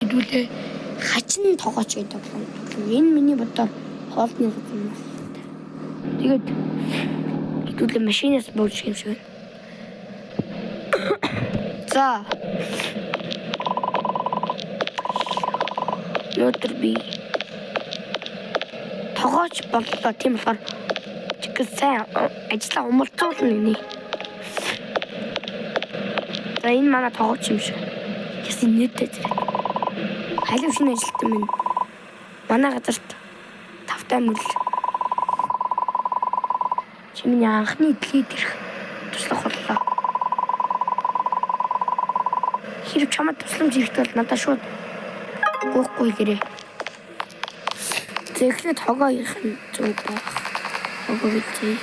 хэдүүлээ хачин тогооч гэдэг юм. Энэ миний бодоор хоолны газар юм байна. Тэгээд хэдүүлээ машинаас бууж юм шиг байна. За. Өнөөдөр би тогооч боллоо. Тийм болохоор чиг сайн ажиллаа умалцуулна нэ. За энэ манай тогооч юм шиг. Ясын нэттэй зэрэг. Халив шинэ ажилтан минь манай газарт тавтай мөрөл. Чиний анхны дэлхийд ирэх туслах боллоо. Хэрэг чамд тусламж хэрэгтэй бол надад шууд гоохгүй гэрээ. Тэгэхэд хогоо их зүг байх. Хогоо битээ.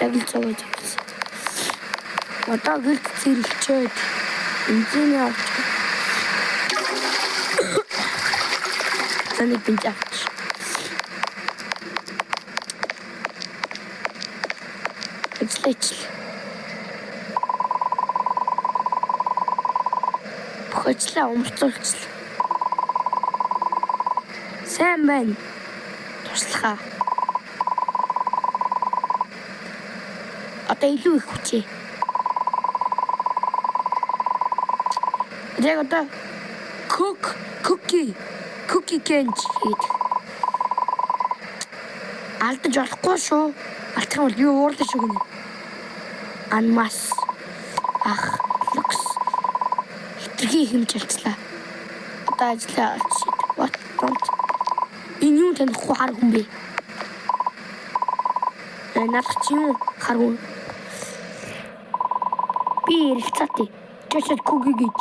Тагилцаач. Одоо гэлт зэрэлчээд бензин авч. Таны бензин авч. Ажиллаач. Бохочлаа умарцуулчихлаа. Сайн байна. Туслахаа. Одоо илүү их хүчээ. Яг одоо cookie can't eat. Алдаж болохгүй шүү. Алдах юм бол юу уурлаа шүү гэнэ. Анмас ах лукс хитрхи хэмж алцлаа. Одоо ажиллаа олчихсон. What don't? Энэ юу танихгүй хар хүн бэ? Надад чи юу хар хүн? Би ирэлцээтэй. Чачаад cookie гэж.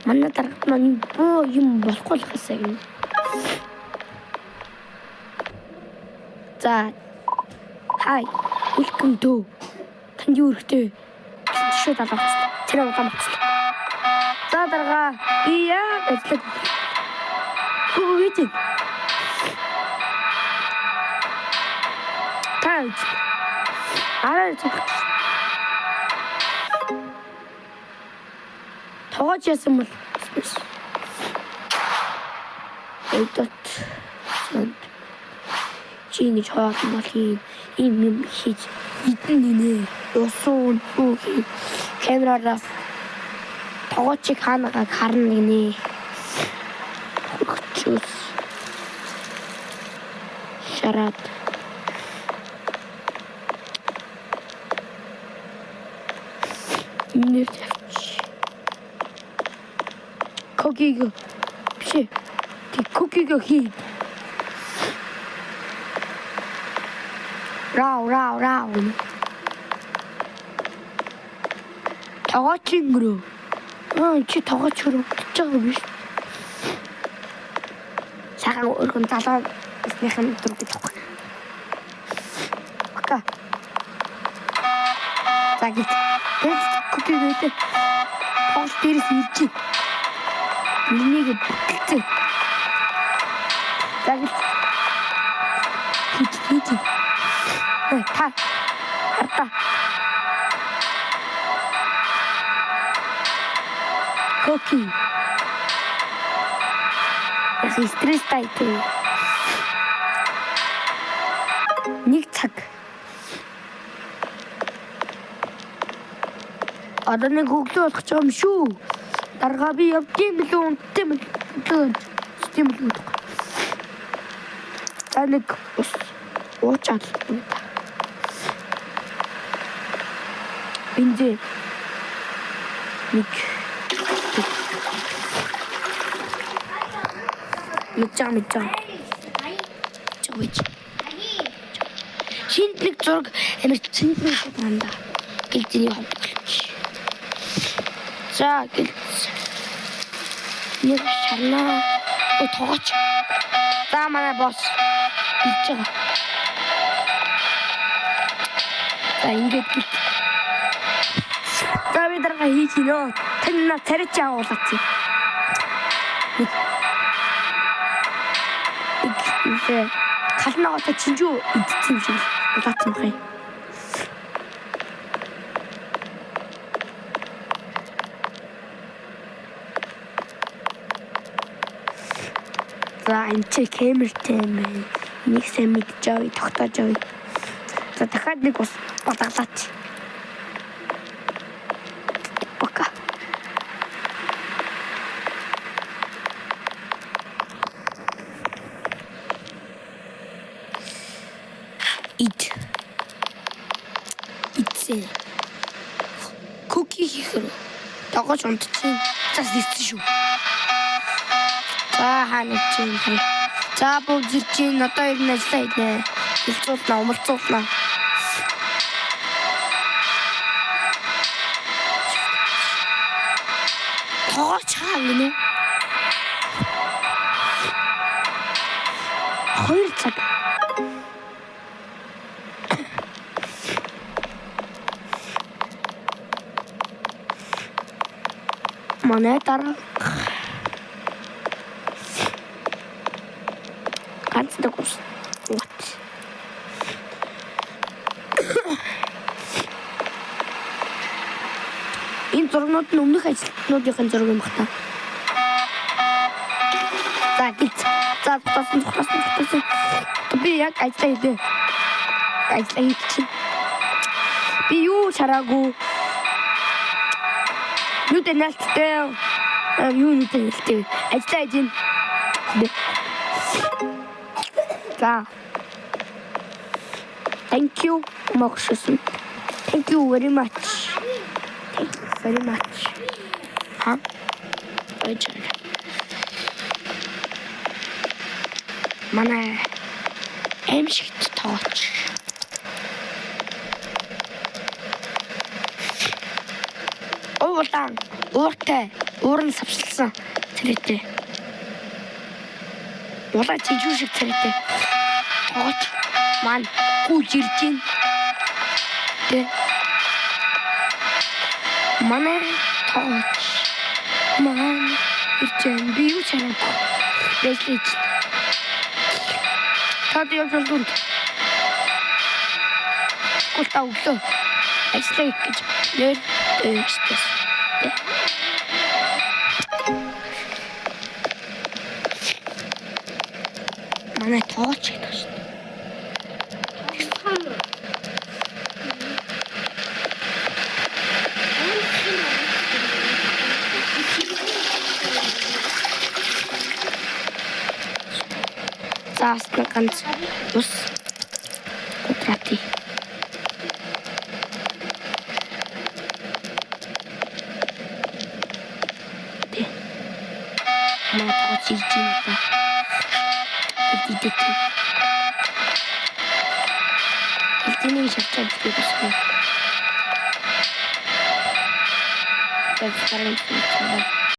Манай дарагт маань боо юм болохгүй л хасаа гэнэ. За. Хай. Welcome to. Танд юу хэрэгтэй? Шууд алгаач. Тэр удаан болчихлоо. За дарга. Ия ажиллаа. Хүүгээд. Таач. Арай зүг. Тогооч ясан бол эдот чиний хаад мали им хийж идэнэ усан үгүй камераараа тогоочийг хаанагаа харна гинэ чус шарат минут cookie биш тий cookie хий рау тогооч ингэрөө чи тогооч руу гэж байгаа биш сайхан өргөн залуу эснийхэн дүр гэж байна. Ока загит cookie гэдэг тоол дээрээс ирж миний бүтэлцээ. Загит хич та харта cookie яхи стресстай тий. Нэг цаг одоо нэг хөглөө болох юм шүү. Дарга би явдсан билүү унтсан билүү стимул уудаг. Таныг уучаад бензин нэг мэдээ чавч шинэлэг зураг амар цэнхэр байна. Гэлзний хөвч. За гэлз нэг шарнаа тогооч. За манай босс хийж байгаа. За ингэж за би дарга хийж гинөө. на царайч явуулаач. Их калнаатай чинжүү идсэн юм шиг улаацсан бахай. За энэ чи камертэй юм байна. Нэг сайн мэдж авъя, тогтоож авъя. За дахиад нэг ус бодлооч. Пока. Итсэн. Cookie хийхэр. Дагаж унтчихин. Зас ирсэн шүү. За хаана чинь. За бүгдэрчин одоо ирнэ ажиллаа хийнэ. Хилцуулнаа, умалцуулнаа. Тооч хаа гинэ. 2 цаг. Манай дараа ганцдаг ус. What? Энэ зургууд нь өмнөх ажилтнуудын зураг юм бах та. За гиз. За тутасан. Би яг ажиллаа хийдэ. Ажиллаа хийчих. Би юу чараагүй. Юу дэнэлтэй. Юу дэнэлтэй. Ажиллаа хийж. За. Thank you, Moxon. Thank you very much. Thank you very much. Huh? Манай эмшигт тооч. Уулан, ууртай, уурн савсалсан царайтай. Улаан чижүү шиг царайтай. Тооч маань гүйж ирж байна. Тэ. Манай тооч маань ирж байна. Би юу чанаа. Бэлэж. Таад явж дунд. Гутаа өглөө. Ажлаа их гэж нэр ээжтэй. Манай тооч гэдэг шүү дээ. Заастна ганц ус готрати. Тэ. Манай тооч ирж байна. Идэгтэй. Эцний шавчаад ирсэн. Тэгээд гараад ирсэн.